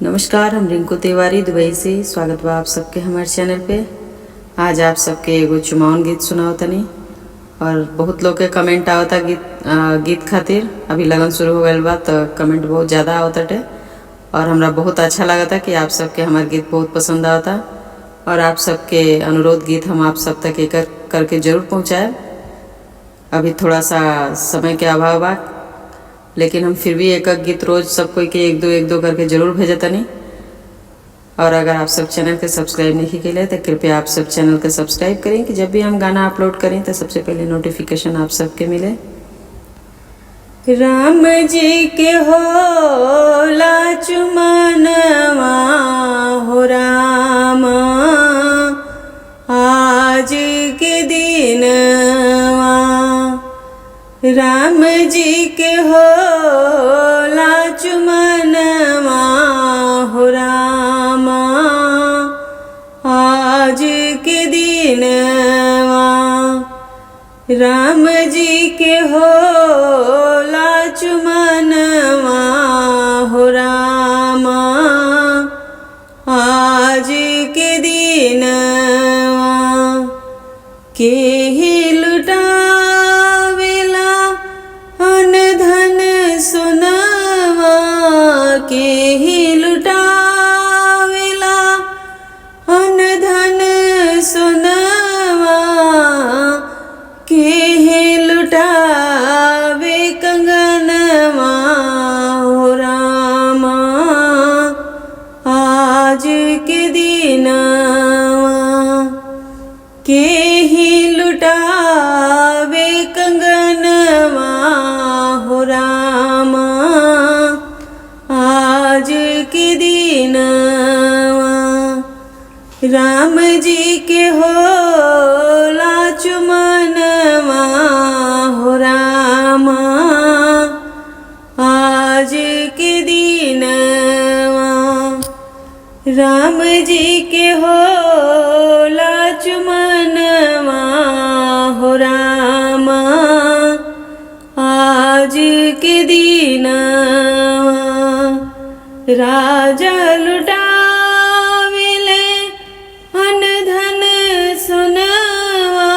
नमस्कार, हम रिंकू तिवारी दुबई से। स्वागत बा आप सबके हमारे चैनल पे। आज आप सबके एगो चुमावन गीत सुनाओ तनी और बहुत लोग के कमेंट आवता गीत खातिर। अभी लगन शुरू हो गया बा तो कमेंट बहुत ज़्यादा आवताटे और हमरा बहुत अच्छा लगता कि आप सबके हमार गीत बहुत पसंद आवता और आप सबके अनुरोध गीत हम आप सब तक एक करके ज़रूर पहुँचाए। अभी थोड़ा सा समय के अभाव बा, लेकिन हम फिर भी एक गीत रोज सब कोई के एक दो करके जरूर भेजतनी। और अगर आप सब चैनल के सब्सक्राइब नहीं किए तो कृपया आप सब चैनल के सब्सक्राइब करें कि जब भी हम गाना अपलोड करें तो सबसे पहले नोटिफिकेशन आप सबके मिले। राम जी के होला चुमनवा हो राम, आज के दिनवा राम जी के होला चुमनवा हो राम, आज के दिनवा राम जी के होला चुमनवा हो राम, आज के दिनवा के ही लुटा के ही लुटावेला अन धन सोनवा, के ही लुटावे कंगनवा हो रामा, आज के दिनवा के ही लुटावे कंगनवा हो रामा, आज के दिनवा राम जी के होला चुमनवा हो रामा, आज के दिनवा राम जी के होला चुमनवा हो रामा, आज के दिनवा राजा लुटाविले अन धन सोनवा,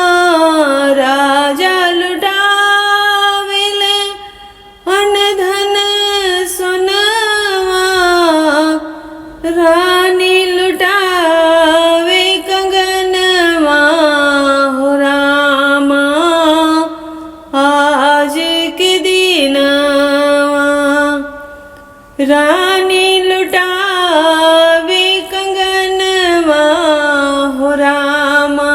राजा लुटाविले अन धन सोनवा, रानी लुटावे कंगनवा हो रामा, आज के दिनवा रानी लुटावे कंगनवा हो रामा,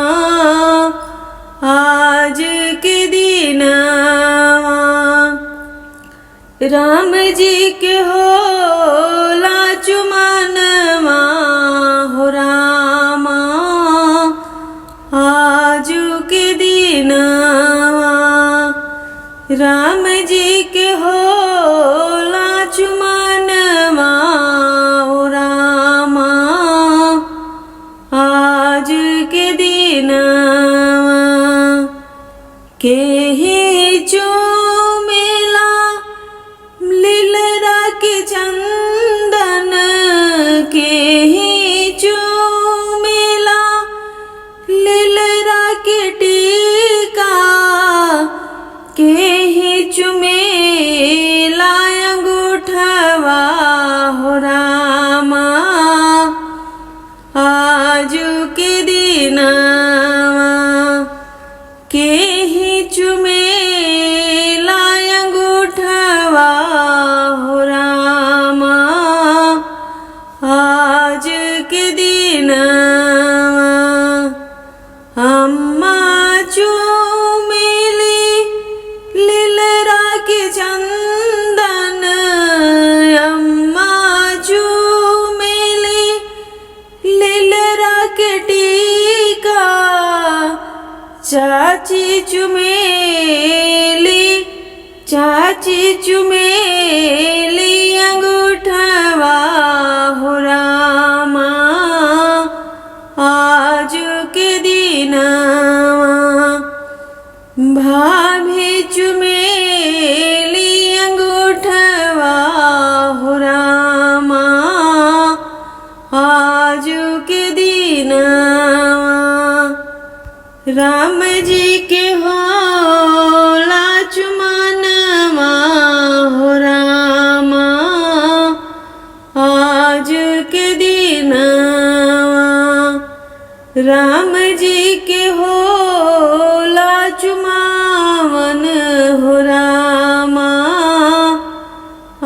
आज के दिनवा राम जी के होला चुमनवा हो रामा, आज के दिनवा राम जी के होला चुमनवा हो रामा, आज के दिनवा के ही चूमेला लीलरा के चंदन, के ही चूमेला लीलरा के टीका, के ही चुमेला अंगूठवा हो रामा, आज के दिनवा के ही चुमेला अंगूठवा हो रामा, आज के दिनवा अम्मा चूमेली लीलरा के चंदन, अम्मा चूमेली लीलरा के टीका, चाची चुमेली अंगूठवा हो रामा, आज के दिनवा भाभी चुमेली अंगूठवा हो रामा, राम जी के होला चुमानवा हो रामा आज के दिनवा। राम जी के होला चुमावन हो रामा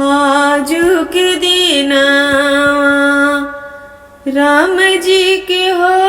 आज के दिनवा। राम जी के हो